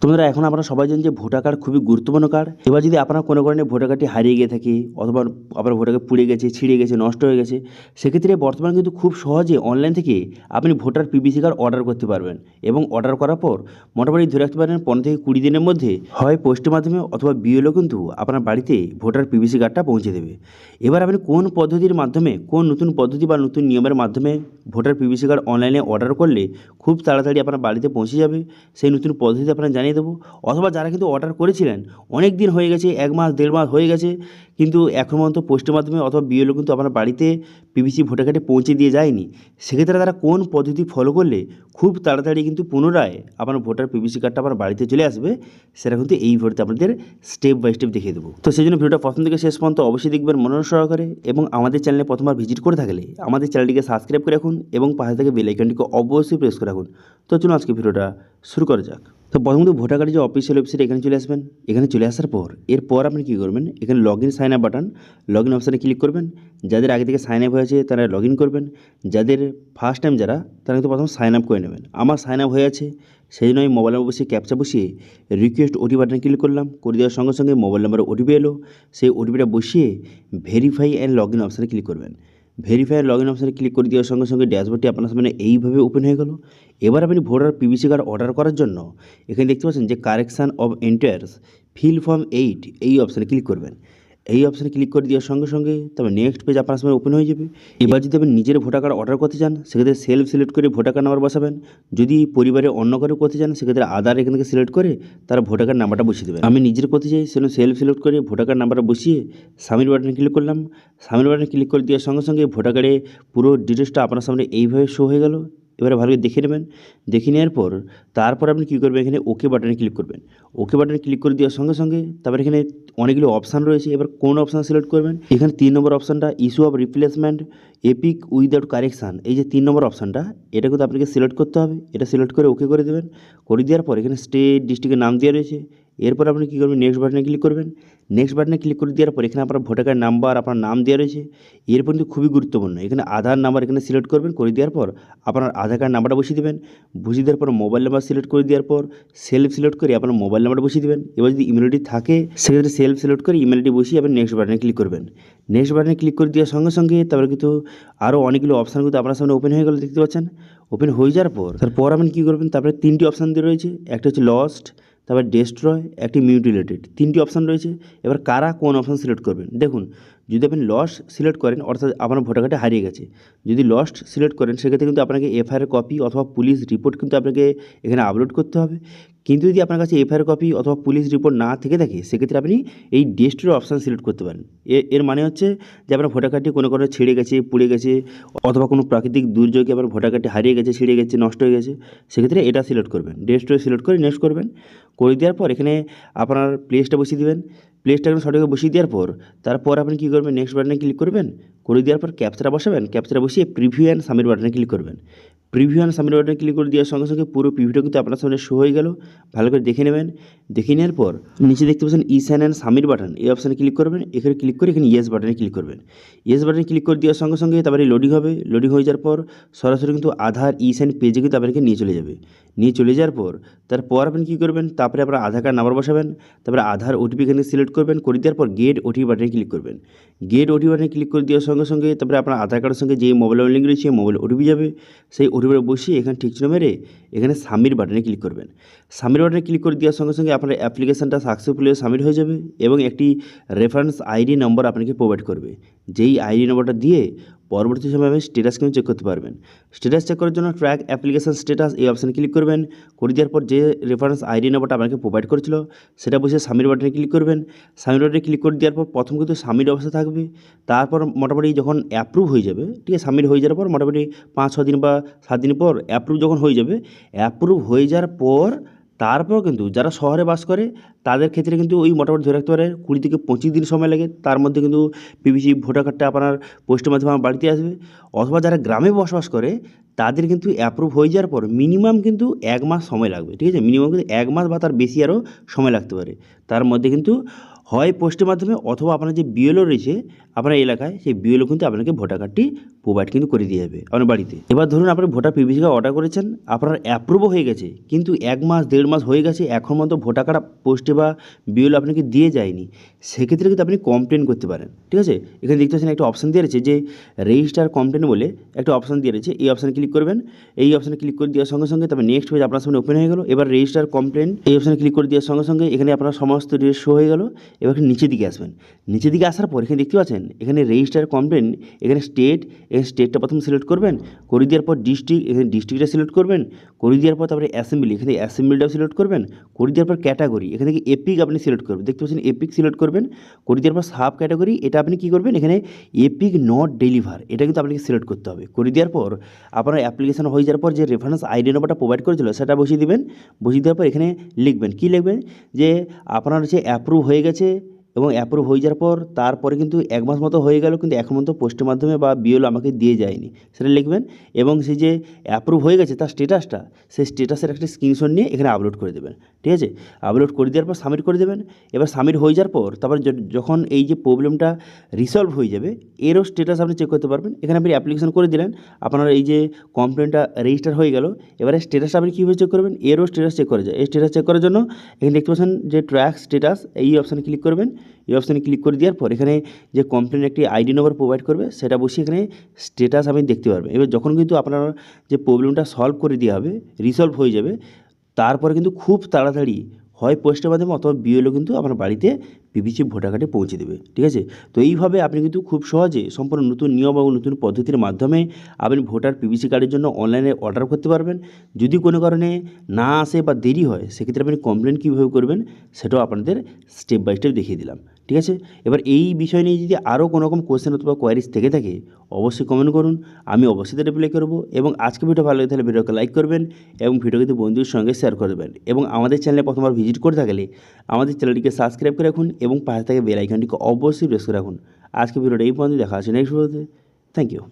বন্ধুরা, এখন আপনারা সবাই জানেন যে ভোটার কার্ড খুবই গুরুত্বপূর্ণ কার্ড। এবার যদি আপনার কোনো কারণে ভোটার কার্ডটি হারিয়ে গিয়ে থাকে অথবা আপনার ভোটার কার্ড পুড়ে গেছে, ছিঁড়ে গেছে, নষ্ট হয়ে গেছে, সেক্ষেত্রে বর্তমানে কিন্তু খুব সহজে অনলাইন থেকে আপনি ভোটার পিভিসি কার্ড অর্ডার করতে পারবেন। এবং অর্ডার করার পর মোটামুটি ধরে রাখতে পারেন 15 থেকে 20 দিনের মধ্যে হয় পোস্টের মাধ্যমে অথবা বিএলও কিন্তু আপনার বাড়িতে ভোটার পিভিসি কার্ডটা পৌঁছে দেবে। এবার আপনি কোন পদ্ধতির মাধ্যমে, কোন নতুন পদ্ধতি বা নতুন নিয়মের মাধ্যমে ভোটার পিভিসি কার্ড অনলাইনে অর্ডার করলে খুব তাড়াতাড়ি আপনার বাড়িতে পৌঁছে যাবে, সেই নতুন পদ্ধতি আপনারা জানিয়ে দেবো। অথবা যারা কিন্তু অর্ডার করেছিলেন অনেক দিন হয়ে গেছে, 1 মাস 1.5 মাস হয়ে গেছে, কিন্তু এখন পর্যন্ত পোস্টের মাধ্যমে অথবা বিএলও কিন্তু আপনার বাড়িতে পিভিসি ভোটার কার্ডে পৌঁছে দিয়ে যায়নি, সেক্ষেত্রে তারা কোন পদ্ধতি ফলো করলে খুব তাড়াতাড়ি কিন্তু পুনরায় আপনার ভোটার পিভিসি কার্ডটা আপনার বাড়িতে চলে আসবে, সেটা কিন্তু এই ভিডিওতে আপনাদের স্টেপ বাই স্টেপ দেখিয়ে দেবো। তো সেই জন্য ভিডিওটা প্রথম থেকে শেষ পর্যন্ত অবশ্যই দেখবেন মনোযোগ সহকারে, এবং আমাদের চ্যানেলে প্রথমবার ভিজিট করে থাকলে আমাদের চ্যানেলটিকে সাবস্ক্রাইব করে রাখুন এবং পাশে থেকে বেল আইকনটিকে অবশ্যই প্রেস করে রাখুন। তো চলুন আজকে ভিডিওটা শুরু করা যাক। তো প্রথমত ভোটার কার্ডের যে অফিসিয়াল ওয়েবসাইট, এখানে চলে আসবেন। এখানে চলে আসার পর এরপর আপনি কী করবেন, এখানে log in sign up button, log in অপশানে ক্লিক করবেন। যাদের আগে থেকে সাইন আপ হয়েছে তারা লগ ইন করবেন, যাদের ফার্স্ট টাইম যারা, তারা কিন্তু প্রথম সাইন আপ করে নেবেন। আমার সাইন আপ হয়ে আছে, সেই জন্য আমি মোবাইল নাম্বার বসিয়ে ক্যাপচা বসিয়ে রিকোয়েস্ট ওটিপি বাটনে ক্লিক করলাম। করে দেওয়ার সঙ্গে সঙ্গে মোবাইল নাম্বারে ওটিপি এলো, সেই ওটিপিটা বসিয়ে ভেরিফাই অ্যান্ড লগ ইন অপশানে ক্লিক করবেন। ভেরিফাই লগ ইন অপশানে ক্লিক করে দেওয়ার সঙ্গে সঙ্গে ড্যাশবোর্ডটি আপনার সামনে এইভাবে ওপেন হয়ে গেল। এবার আপনি ভোটার পিভিসি কার্ড অর্ডার করার জন্য এখানে দেখতে পাচ্ছেন যে কারেকশান অফ এন্টায়ার্স ফিল ফর্ম 8, এই অপশানে ক্লিক করবেন। এই অপশানে ক্লিক করে দেওয়ার সঙ্গে সঙ্গে তবে নেক্সট পেজ আপনার সামনে ওপেন হয়ে যাবে। এবার যদি আপনি নিজের ভোটার কার্ড অর্ডার করতে চান, সেক্ষেত্রে সেলফ সিলেক্ট করে ভোটার কার্ড নাম্বার বসাবেন। যদি পরিবারে অন্য কারো করতে চান, সেক্ষেত্রে আধার এখান থেকে সিলেক্ট করে তার ভোটার কার্ড নাম্বারটা বসিয়ে দেবেন। আমি নিজের করতে চাই, সেজন্য সেলফ সিলেক্ট করে ভোটার কার্ড নাম্বারটা বসিয়ে সাবমিট বাটনে ক্লিক করলাম। সাবমিট বাটনে ক্লিক করে দেওয়ার সঙ্গে সঙ্গে ভোটার কার্ডে পুরো ডিটেলসটা আপনার সামনে এইভাবে শো হয়ে গেল। এবারে ভালো করে দেখে নেবেন। দেখে নেওয়ার পর তারপর আপনি কী করবেন, এখানে ওকে বাটনে ক্লিক করবেন। ওকে বাটনে ক্লিক করে দেওয়ার সঙ্গে সঙ্গে তারপর এখানে অনেকগুলো অপশান রয়েছে। এবার কোন অপশান সিলেক্ট করবেন, এখানে 3 নম্বর অপশানটা issue of replacement epic without correction, এই যে 3 নম্বর অপশানটা, এটা কিন্তু আপনাকে সিলেক্ট করতে হবে। এটা সিলেক্ট করে ওকে করে দেবেন। করে দেওয়ার পর এখানে স্টেট ডিস্ট্রিক্টের নাম দেওয়া রয়েছে। এরপর আপনি কী করবেন, নেক্সট বাটনে ক্লিক করবেন। নেক্সট বাটনে ক্লিক করে দেওয়ার পর এখানে আপনার ভোটার কার্ড নাম্বার, আপনার নাম দেওয়া রয়েছে। এরপর কিন্তু খুবই গুরুত্বপূর্ণ, এখানে আধার নাম্বার এখানে সিলেক্ট করবেন। করে দেওয়ার পর আপনার আধার কার্ড নাম্বারটা বসিয়ে দেবেন। বসিয়ে দেওয়ার পর মোবাইল নাম্বার সিলেক্ট করে দেওয়ার পর সেলফ সিলেক্ট করে আপনার মোবাইল নাম্বারটা বসিয়ে দেবেন। এবার যদি ইমেল আইডি থাকে, সেক্ষেত্রে সেলফ সিলেক্ট করে ইমেল আইডি বসিয়ে আপনি নেক্সট বাটনে ক্লিক করবেন। নেক্সট বাটনে ক্লিক করে দেওয়ার সঙ্গে সঙ্গে তারপরে কিন্তু আরও অনেকগুলো অপশান কিন্তু আপনার সামনে ওপেন হয়ে গেল, দেখতে পাচ্ছেন। ওপেন হয়ে যাওয়ার পর তারপর আপনি কী করবেন, তারপরে 3টি অপশান দিয়ে রয়েছে। একটা হচ্ছে লস্ট, তারপর ডেস্ট্রয়, একটি মিউটিলেটেড, 3টি অপশান রয়েছে। এবার কারা কোন অপশান সিলেক্ট করবেন, দেখুন যদি আপনি লস্ট সিলেক্ট করেন, অর্থাৎ আপনার ভোটার কার্ডে হারিয়ে গেছে, যদি লস্ট সিলেক্ট করেন সেক্ষেত্রে কিন্তু আপনাকে এফআইআর কপি অথবা পুলিশ রিপোর্ট কিন্তু আপনাকে এখানে আপলোড করতে হবে। কিন্তু যদি আপনার কাছে এফআইআর কপি অথবা পুলিশ রিপোর্ট না থেকে থাকে, সেক্ষেত্রে আপনি এই ডেস্ট্রয় অপশান সিলেক্ট করতে পারেন। এর মানে হচ্ছে যে আপনার ভোটার কার্ডটি কোনো কারণে ছিঁড়ে গেছে, পুড়ে গেছে, অথবা কোনো প্রাকৃতিক দুর্যোগে আপনার ভোটার কার্ডটি হারিয়ে গেছে, ছিঁড়ে গেছে, নষ্ট হয়ে গেছে, সেক্ষেত্রে এটা সিলেক্ট করবেন। ডেস্ট্রয় সিলেক্ট করে নেক্সট করবেন। করে দেওয়ার পর এখানে আপনার প্লেসটা বসিয়ে দেবেন। প্লেসটা এখন সঠিকভাবে বসিয়ে দেওয়ার পর তারপর আপনি কী করবেন, নেক্সট বাটনে ক্লিক করবেন। করে দেওয়ার পর ক্যাপচাটা বসাবেন। ক্যাপচাটা বসিয়ে প্রিভিউ অ্যান্ড সাবমিট বাটনে ক্লিক করবেন। প্রিভিউ অ্যান্ড সাবমিট বাটনে ক্লিক করে দেওয়ার সঙ্গে সঙ্গে পুরো প্রিভিউটা কিন্তু আপনার সামনে শো হয়ে গেল। ভালো করে দেখে নেবেন। দেখে নেওয়ার পর নিচে দেখতে পাচ্ছেন ই সাইন অ্যান্ড সাবমিট বাটন, এই অপশানে ক্লিক করবেন। এখানে ক্লিক করে এখানে ইয়েস বাটনে ক্লিক করবেন। ইয়েস বাটনে ক্লিক করে দেওয়ার সঙ্গে সঙ্গে তারপরে লোডিং হবে। লোডিং হয়ে যাওয়ার পর সরাসরি কিন্তু আধার ই সাইন পেজে কিন্তু আপনাকে নিয়ে চলে যাবে। নিয়ে চলে যাওয়ার পর তারপর আপনি কী করবেন, তারপরে আপনার আধার কার্ড নাম্বার বসাবেন। তারপরে আধার ওটিপি এখানে সিলেক্ট করবেন। করে দেওয়ার পর গেট ওটিপি বাটনে ক্লিক করবেন। গেট ওটিপি বাটনে ক্লিক করে দেওয়ার সঙ্গে সঙ্গে তারপরে আপনার আধার কার্ডের সঙ্গে যে মোবাইল লিঙ্ক রয়েছে, মোবাইল ওটিপি যাবে। সেই ওটিপিটা বসিয়ে এখানে ঠিক চিহ্ন মেরে এখানে সাবমিট বাটনে ক্লিক করবেন। সাবমিট বাটনে ক্লিক করে দেওয়ার সঙ্গে সঙ্গে আপনার অ্যাপ্লিকেশনটা সাকসেসফুলি সাবমিট হয়ে যাবে এবং একটি রেফারেন্স আইডি নম্বর আপনাকে প্রোভাইড করবে। যেই আইডি নম্বরটা দিয়ে পরবর্তী সময় আপনি স্ট্যাটাস কিন্তু চেক করতে পারবেন। স্ট্যাটাস চেক করার জন্য ট্র্যাক অ্যাপ্লিকেশন স্ট্যাটাস, এই অপশানে ক্লিক করবেন। করে দেওয়ার পর যে রেফারেন্স আইডি নম্বরটা আপনাকে প্রোভাইড করেছিল সেটা বসে সাবমিট বাটনে ক্লিক করবেন। সাবমিট বাটনে ক্লিক করে দেওয়ার পর প্রথম কিন্তু সাবমিট অবস্থা থাকবে। তারপর মোটামুটি যখন অ্যাপ্রুভ হয়ে যাবে, ঠিক আছে, সাবমিট হয়ে যাওয়ার পর মোটামুটি 5-6 দিন বা 7 দিন পর অ্যাপ্রুভ যখন হয়ে যাবে, অ্যাপ্রুভ হয়ে যাওয়ার পর তারপর কিন্তু যারা শহরে বাস করে তাদের ক্ষেত্রে কিন্তু ওই মোটামুটি ধরে রাখতে পারে 20 থেকে 25 দিন সময় লাগে। তার মধ্যে কিন্তু পিভিসি ভোটার কার্ডটা আপনার পোস্টের মাধ্যমে আমার বাড়িতে আসবে। অথবা যারা গ্রামে বসবাস করে তাদের কিন্তু অ্যাপ্রুভ হয়ে যাওয়ার পর মিনিমাম কিন্তু 1 মাস সময় লাগবে, ঠিক আছে, মিনিমাম কিন্তু 1 মাস বা তার বেশি আরও সময় লাগতে পারে। তার মধ্যে কিন্তু হয় পোস্টের মাধ্যমে অথবা আপনার যে বিএলও রয়েছে আপনার এলাকায়, সেই বিএলও কিন্তু আপনাকে ভোটার কার্ডটি প্রোভাইড কিন্তু করে দিয়ে যাবে আপনার বাড়িতে। এবার ধরুন আপনি ভোটার পিভিসি কার্ড অর্ডার করেছেন, আপনার অ্যাপ্রুভও হয়ে গেছে, কিন্তু 1 মাস 1.5 মাস হয়ে গেছে এখন পর্যন্ত ভোটার কার্ড পোস্টে বা বিএলও আপনাকে দিয়ে যায়নি, সেক্ষেত্রে কিন্তু আপনি কমপ্লেন করতে পারেন। ঠিক আছে, এখানে দেখতে পাচ্ছেন একটা অপশান দিয়ে রয়েছে যে রেজিস্টার কমপ্লেন বলে একটা অপশান দিয়ে রয়েছে। এই অপশানে ক্লিক করবেন। এই অপশানে ক্লিক করে দেওয়ার সঙ্গে সঙ্গে তারপর নেক্সট পেজ আপনার সামনে ওপেন হয়ে গেল। এবার রেজিস্টার কমপ্লেন এই অপশানে ক্লিক করে দেওয়ার সঙ্গে সঙ্গে এখানে আপনার সমস্ত ডিটেলস শো হয়ে গেল। এবার নিচের দিকে আসবেন। নিচের দিকে আসার পর এখানে দেখতে পাচ্ছেন এখানে রেজিস্টার কমপ্লেন, এখানে স্টেটটা প্রথম সিলেক্ট করবেন, করে দেওয়ার পর ডিস্ট্রিক্ট, এখানে ডিস্ট্রিক্টটা সিলেক্ট করবেন, করে দেওয়ার পর তারপরে অ্যাসেম্বলি, এখানে অ্যাসেম্বলিটাও সিলেক্ট করবেন, করে দেওয়ার পর ক্যাটাগরি, এখানে থেকে এপিক আপনি সিলেক্ট করবেন, দেখতে পাচ্ছেন এপিক সিলেক্ট করবেন, করে দেওয়ার পর সাব ক্যাটাগরি, এটা আপনি কী করবেন এখানে এপিক নট ডেলিভার, এটা কিন্তু আপনাকে সিলেক্ট করতে হবে। করে দেওয়ার পর আপনার অ্যাপ্লিকেশন হয়ে যাওয়ার পর যে রেফারেন্স আইডি নম্বরটা প্রোভাইড করেছিল সেটা বসিয়ে দেবেন। বসিয়ে দেওয়ার পর এখানে লিখবেন, কী লিখবেন যে আপনার হচ্ছে অ্যাপ্রুভ হয়ে গেছে, এবং অ্যাপ্রুভ হয়ে যাওয়ার পর তারপরে কিন্তু 1 মাস মতো হয়ে গেল, কিন্তু এখন পর্যন্ত পোস্টের মাধ্যমে বা বিএলও আমাকে দিয়ে যায়নি, সেটা লিখবেন। এবং সেই যে অ্যাপ্রুভ হয়ে গেছে তার স্টেটাসটা, সেই স্টেটাসের একটা স্ক্রিনশট নিয়ে এখানে আপলোড করে দেবেন। ঠিক আছে, আপলোড করে দেওয়ার পর সাবমিট করে দেবেন। এবার সাবমিট হয়ে যাওয়ার পর তারপর যখন এই যে প্রবলেমটা রিসলভ হয়ে যাবে, এরও স্টেটাস আপনি চেক করতে পারবেন। এখানে আপনি অ্যাপ্লিকেশন করে দিলেন, আপনার এই যে কমপ্লেনটা রেজিস্টার হয়ে গেল। এবারে স্টেটাসটা আপনি কীভাবে চেক করবেন, এরও স্টেটাস চেক করা যায়। এই স্টেটাস চেক করার জন্য এখানে দেখতে পাচ্ছেন যে ট্র্যাক স্টেটাস, এই অপশানে ক্লিক করবেন। এই অপশানে ক্লিক করে দেওয়ার পর এখানে যে কমপ্লেনের একটি আইডি নম্বর প্রোভাইড করবে সেটা বসিয়ে এখানে স্টেটাস আপনি দেখতে পারবেন। এবার যখন কিন্তু আপনার যে প্রবলেমটা সলভ করে দেওয়া হবে, রিসলভ হয়ে যাবে, তারপরে কিন্তু খুব তাড়াতাড়ি হয় পোস্টের মাধ্যমে অথবা বিএলও কিন্তু আপনার বাড়িতে পিভিসি ভোটার কার্ডে পৌঁছে দেবে। ঠিক আছে, তো এইভাবে আপনি কিন্তু খুব সহজে সম্পূর্ণ নতুন নিয়ম এবং নতুন পদ্ধতির মাধ্যমে আপনি ভোটার পিভিসি কার্ডের জন্য অনলাইনে অর্ডার করতে পারবেন। যদি কোনো কারণে না আসে বা দেরি হয়, সেক্ষেত্রে আপনি কমপ্লেন কীভাবে করবেন সেটাও আপনাদের স্টেপ বাই স্টেপ দেখিয়ে দিলাম। ঠিক আছে, এবার এই বিষয় নিয়ে যদি আরও কোনো রকম কোয়েশ্চেন অথবা কোয়ারিজ থেকে থাকে অবশ্যই কমেন্ট করুন, আমি অবশ্যই রিপ্লাই করব। এবং আজকে ভিডিও ভালো লাগে তাহলে ভিডিওকে লাইক করবেন এবং ভিডিও কিন্তু বন্ধুদের সঙ্গে শেয়ার করে দেবেন। এবং আমাদের চ্যানেলে প্রথমবার ভিজিট করে থাকলে আমাদের চ্যানেলটিকে সাবস্ক্রাইব করে রাখুন এবং পাশে থেকে বেল আইকনটিকে অবশ্যই প্রেস করে রাখুন। আজকে ভিডিওটা এই পর্যন্ত, দেখা আছে নেক্সট ভিডিওতে। Thank you.